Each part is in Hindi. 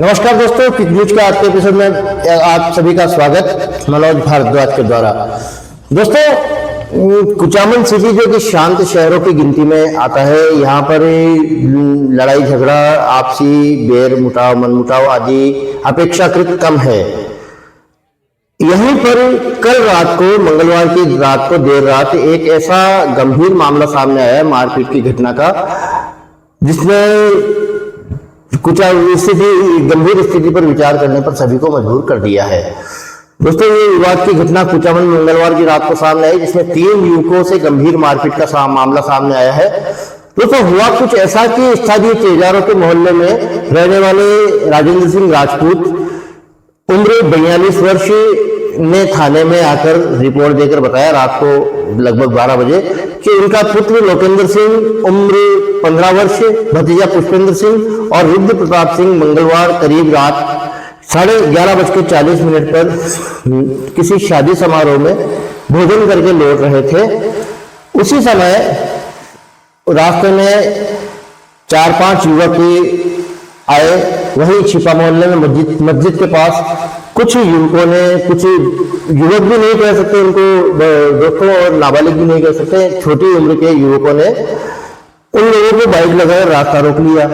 नमस्कार दोस्तों, क्विक न्यूज के आज के एपिसोड में आप सभी का स्वागत मनोज भारद्वाज के द्वारा। दोस्तों, कुचामन सिटी जो कि शांत शहरों की गिनती में आता है, यहाँ पर लड़ाई झगड़ा, आपसी बैर मुटाव मनमुटाव आदि अपेक्षाकृत कम है। यहीं पर कल रात को, मंगलवार की रात को देर रात एक ऐसा गंभीर मामला सामने आया मारपीट की घटना का, जिसने कुछ गंभीर स्थिति पर विचार करने पर सभी को मजबूर कर दिया है। दोस्तों, ये विवाद की घटना कुचामन मंगलवार की रात को सामने आई, जिसमें 3 युवकों से गंभीर मारपीट का मामला सामने आया है। दोस्तों, हुआ कुछ ऐसा कि स्थानीय तेजारों के मोहल्ले में रहने वाले राजेंद्र सिंह राजपूत उम्र 42 वर्ष ने थाने में आकर रिपोर्ट देकर बताया रात को लगभग 12 बजे कि उनका पुत्र लोकेंद्र सिंह उम्र 15 वर्ष, भतीजा पुष्पेंद्र सिंह और रुद्र प्रताप सिंह मंगलवार करीब रात 11:40 पर किसी शादी समारोह में भोजन करके लौट रहे थे। उसी समय रास्ते में 4-5 युवक आए। वहीं छिपा मोहल्ले में मस्जिद के पास कुछ युवकों ने, कुछ युवक भी नहीं कह सकते उनको दोस्तों और नाबालिग भी नहीं कह सकते, छोटी उम्र के युवकों ने उन लोगों को बाइक लगाकर रास्ता रोक लिया।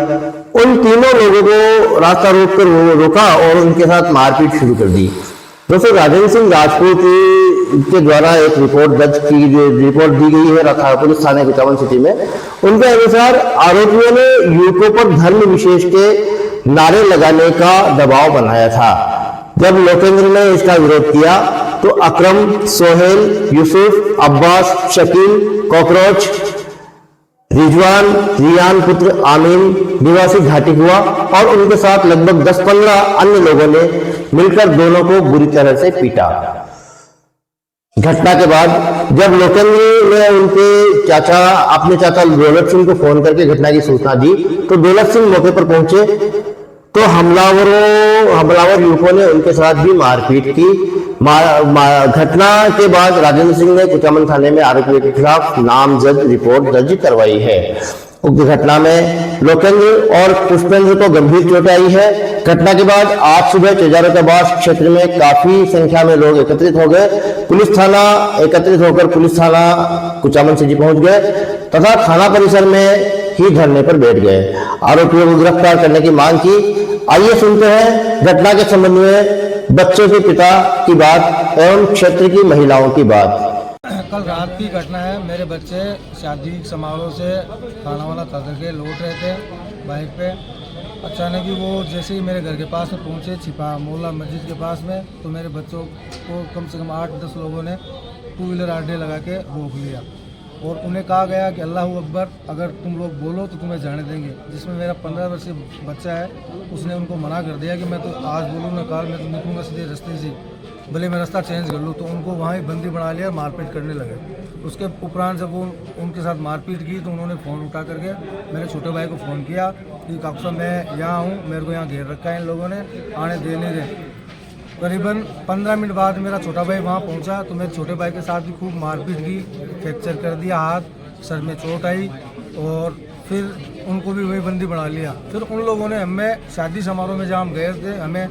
उन तीनों लोगों को रास्ता रोका और उनके साथ मारपीट शुरू कर दी। दोस्तों, राजेंद्र सिंह राजपूत के द्वारा एक रिपोर्ट दी गई है पुलिस थाने कुचामन सिटी में। उनके अनुसार आरोपियों ने युवकों पर धर्म विशेष के नारे लगाने का दबाव बनाया था। जब लोकेंद्र ने इसका विरोध किया तो अकरम, सोहेल, यूसुफ, अब्बास, शकील, कॉकरोच, रिजवान, रियान पुत्र आमीन निवासी घाटी हुआ और उनके साथ लगभग 10-15 अन्य लोगों ने मिलकर दोनों को बुरी तरह से पीटा। घटना के बाद जब लोकेंद्र ने अपने चाचा दौलत सिंह को फोन करके घटना की सूचना दी तो दौलत सिंह मौके पर पहुंचे तो हमलावर युवकों ने उनके साथ भी मारपीट की। घटना के बाद राजेंद्र सिंह ने कुचामन थाने में आरोपियों के खिलाफ नामजद रिपोर्ट दर्ज करवाई है। उक्त घटना में लोकेंद्र और पुष्पेंद्र को गंभीर चोटें आई है। घटना के बाद आज सुबह तेजारों क्षेत्र में काफी संख्या में लोग एकत्रित हो गए। पुलिस थाना कुचामन सिटी पहुंच गए तथा थाना परिसर में ही धरने पर बैठ गए। आरोपियों को गिरफ्तार करने की मांग की। आइए सुनते हैं घटना के संबंध में बच्चों के पिता की बात एवं क्षेत्र की महिलाओं की बात। कल रात की घटना है। मेरे बच्चे शादी समारोह से खाना वाना खा करके लौट रहे थे बाइक पे। अचानक ही वो जैसे ही मेरे घर के पास में पहुंचे, छिपा मोहल्ला मस्जिद के पास में, तो मेरे बच्चों को कम से कम 8-10 लोगों ने 2 व्हीलर आडे लगा के रोक लिया और उन्हें कहा गया कि अल्लाह अकबर, अगर तुम लोग बोलो तो तुम्हें जाने देंगे। जिसमें मेरा 15 वर्षीय बच्चा है, उसने उनको मना कर दिया कि मैं तो आज बोलूँ ना काल मैं तो निकलूँगा सीधे रास्ते से, भले मैं रास्ता चेंज कर लूँ। तो उनको वहाँ ही बंदी बना लिया, मारपीट करने लगे। उसके उपरांत जब वो उनके साथ मारपीट की तो उन्होंने फ़ोन उठा करके मेरे छोटे भाई को फ़ोन किया कि काकू साहब मैं यहाँ हूँ, मेरे को यहाँ घेर रखा है इन लोगों ने, आने दे नहीं रहे। करीबन 15 मिनट बाद मेरा छोटा भाई वहाँ पहुँचा तो मेरे छोटे भाई के साथ भी खूब मारपीट की, फ्रैक्चर कर दिया, हाथ सर में चोट आई और फिर उनको भी वही बंदी बना लिया। फिर उन लोगों ने हमें शादी समारोह में जहाँ हम गए थे हमें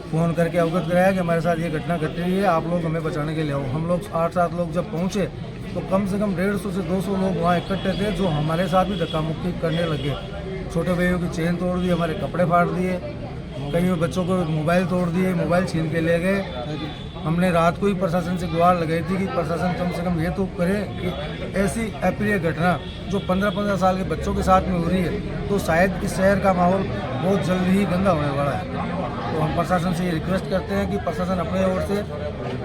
फ़ोन करके अवगत कराया कि हमारे साथ ये घटना घट रही है, आप लोग हमें बचाने के लिए आओ। हम लोग 8-7 लोग जब पहुँचे तो कम से कम 150 से 200 लोग वहाँ इकट्ठे थे, जो हमारे साथ भी धक्का मुक्की करने लगे। छोटे भाइयों की चेन तोड़ दी, हमारे कपड़े फाड़ दिए, कई बच्चों को मोबाइल तोड़ दिए, मोबाइल छीन के ले गए। हमने रात को ही प्रशासन से गुहार लगाई थी कि प्रशासन कम से कम ये तो करे कि ऐसी अप्रिय घटना जो 15-15 साल के बच्चों के साथ में हो रही है, तो शायद इस शहर का माहौल बहुत जल्दी ही गंदा होने वाला है। तो हम प्रशासन से ये रिक्वेस्ट करते हैं कि प्रशासन अपने ओर से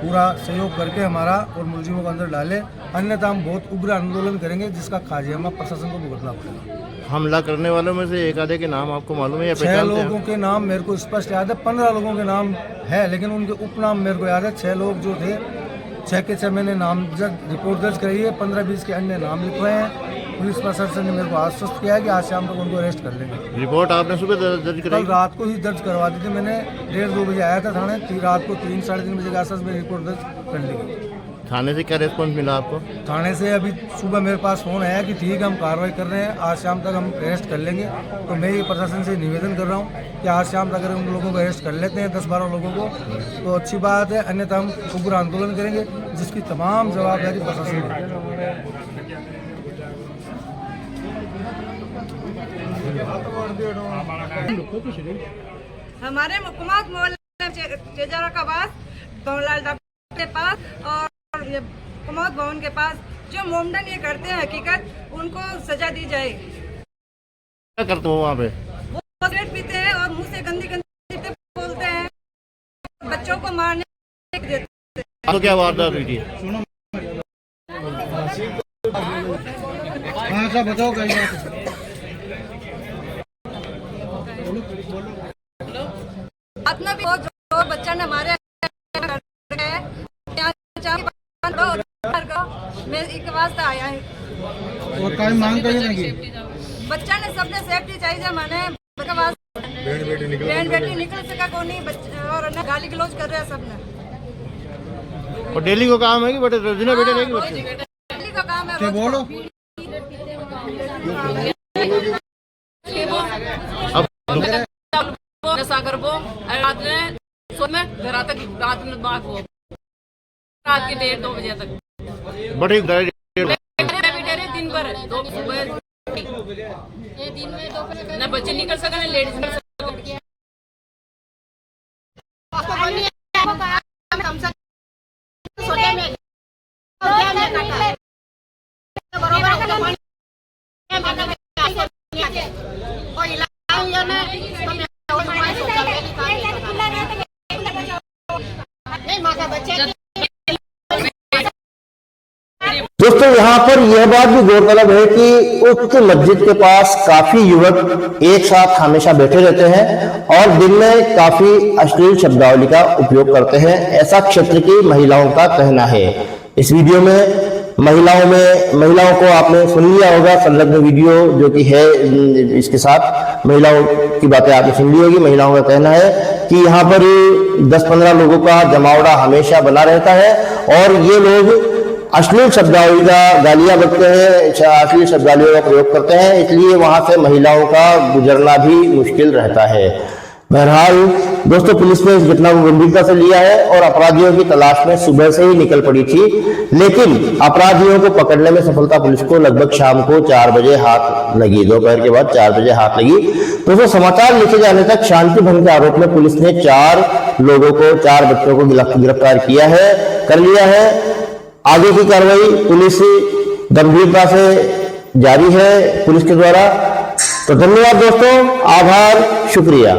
पूरा सहयोग करके हमारा और मुलजिमों को अंदर डाले, अन्यथा हम बहुत उग्र आंदोलन करेंगे जिसका खाजियामा प्रशासन को भुगतना पड़ेगा। हमला करने वालों में से एक आधे के नाम आपको मालूम है या 6 लोगों के नाम मेरे को स्पष्ट याद है, 15 लोगों के नाम है लेकिन उनके उपनाम मेरे को याद है। 6 लोग जो थे, 6 के 6 मैंने नामजद रिपोर्ट दर्ज कराई है, 15-20 के अन्य नाम लिखवाए हैं। पुलिस प्रशासन ने मेरे को आश्वस्त किया है कि आज शाम तक उनको अरेस्ट कर लेंगे। रिपोर्ट आपने सुबह दर्ज कराई? कल रात को ही दर्ज करवा दी थी मैंने, 1:30-2 बजे आया था थाने, रात को 3-3:30 बजे के आसपास में रिपोर्ट दर्ज कर ली गई। थाने से क्या रिस्पॉन्स मिला आपको? थाने से अभी सुबह मेरे पास फ़ोन आया कि ठीक है हम कार्रवाई कर रहे हैं, आज शाम तक हम अरेस्ट कर लेंगे। तो मैं ये प्रशासन से निवेदन कर रहा हूँ कि आज शाम तक अगर उन लोगों को अरेस्ट कर लेते हैं 10-12 लोगों को तो अच्छी बात है, अन्यथा हम उग्र आंदोलन करेंगे जिसकी तमाम जवाबदारी प्रशासन की। हमारे मुकम्मत मोहल्ले चेजारा का वास गौलाल डॉक्टर के पास और ये कुमार भवन के पास जो मोमडन ये करते हैं हकीकत उनको सजा दी जाए। क्या करते हो वहाँ पे? वो सिगरेट पीते हैं और मुंह से गंदी गंदी बोलते हैं, बच्चों को मारने देते हैं। तो क्या वारदात हुई थी? बताओ अपना भी बहुत जो बच्चा ने हमारे मैं एक वास्ते आया है और काय मांग करेंगे बच्चा ने सबने सेफ्टी चाहिए माने बैंड बेटी निकल सका को नहीं और गाली गलौज कर रहे हैं सबने। और डेली को काम है कि बेटे रोजिना बेटे रहेगी बच्चे? डेली का काम है। बोलो नशा कर वो रात में सो में घर तक रात में बात हो रात के 1:30-2 बजे तक बड़े दिन भर 2 सुबह न बच्चे निकल सके न लेडीज निकल सके। दोस्तों यहाँ पर यह बात भी गौरतलब है कि उक्त मस्जिद के पास काफी युवक एक साथ हमेशा बैठे रहते हैं और दिन में काफी अश्लील शब्दावली का उपयोग करते हैं, ऐसा क्षेत्र की महिलाओं का कहना है। इस वीडियो में महिलाओं को आपने सुन लिया होगा, संलग्न वीडियो जो कि है इसके साथ महिलाओं की बातें आपने सुन ली होगी। महिलाओं का कहना है कि यहाँ पर 10-15 लोगों का जमावड़ा हमेशा बना रहता है और ये लोग अश्लील शब्दावली का गालियां बकते हैं, अश्लील शब्दावलियों का प्रयोग करते हैं, इसलिए वहां से महिलाओं का गुजरना भी मुश्किल रहता है। बहरहाल दोस्तों, पुलिस ने इस घटना को गंभीरता से लिया है और अपराधियों की तलाश में सुबह से ही निकल पड़ी थी, लेकिन अपराधियों को पकड़ने में सफलता पुलिस को लगभग शाम को 4 बजे हाथ लगी, दोपहर के बाद 4 बजे हाथ लगी। दोस्तों, समाचार लिखे जाने तक शांति भंग के आरोप में पुलिस ने 4 बच्चों को गिरफ्तार कर लिया है। आगे की कार्रवाई पुलिस गंभीरता से जारी है पुलिस के द्वारा। तो धन्यवाद दोस्तों, आभार, शुक्रिया।